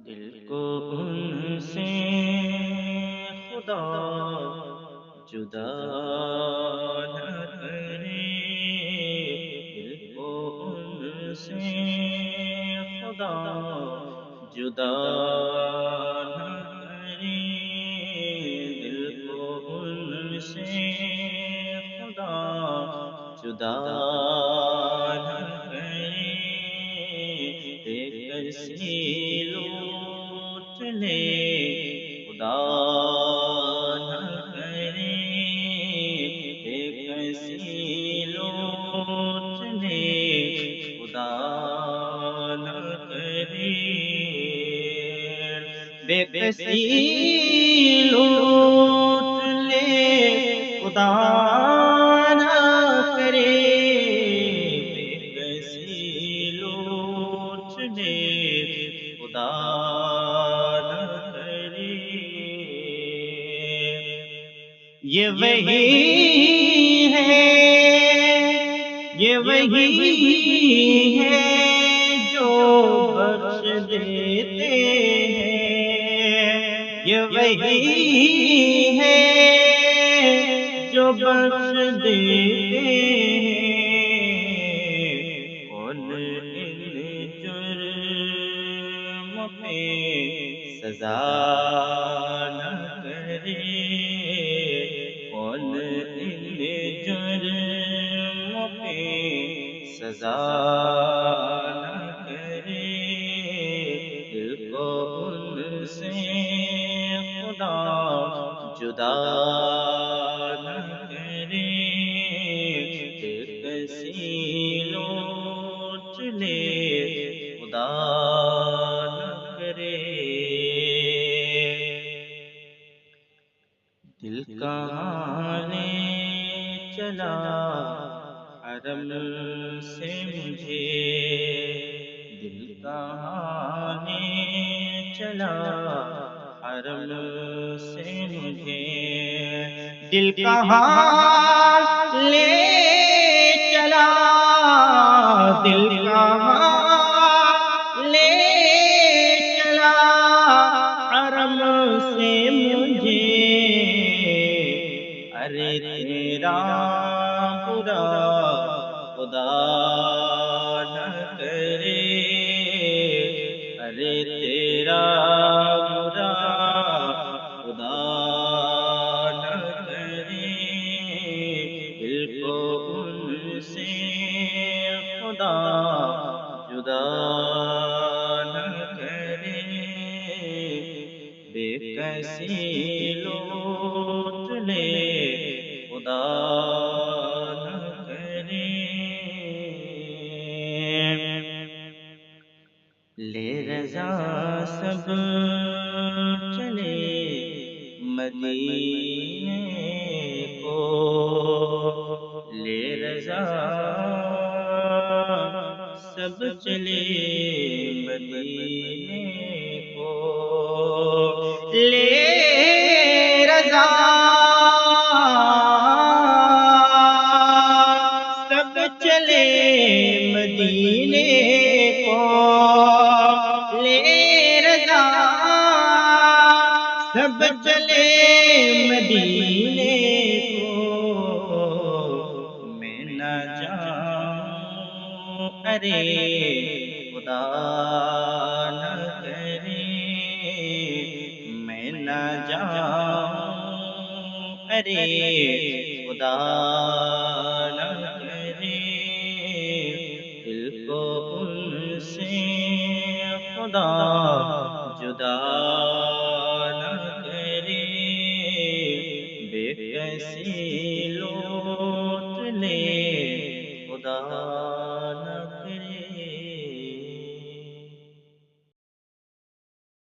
دل کو ان سے خدا جدا نہ کرے، دل کو ان سے خدا جدا نہ کرے، دل کو ان سے خدا جدا نہ کرے، کسی لوٹ لے خدا نہ کرے، کسی لوٹ لے خدا نہ کرے، بے کسی لوٹ لے خدا نہ کرے، خدا نہ کرے، یہ وہی ہے، یہ وہی ہے جو بخش دیتے ہیں، یہ وہی ہے جو بخش دیتے ہیں، سزا نہ کرے، کون ان جرموں پہ سزا نہ کرے، دل کو ان سے خدا جدا نہ کرے، کسی لوٹ لے خدا نہ کرے، دل کہاں لے چلا حرم سے مجھے، دل کہاں لے چلا حرم سے مجھے، دل کہاں لے چلا، دل کہاں لے چلا حرم سے مجھے، ارے تیرا برا خدا نہ کرے، ارے تیرا برا خدا نہ کرے، دل کو ان سے خدا جدا نہ کرے، بے کسی لوٹ لے خدا نہ کرے، لے رضا سب چلے مدینے کو، لے رضا سب چلے مدینے کو، لے رضا سب چلے مدینے کو، لے رضا سب چلے مدینے کو، میں نہ جاؤں ارے خدا نہ کرے، میں نہ جاؤں ارے خدا نہ کرے، دل کو ان سے خدا جدا نہ کرے، بے کسی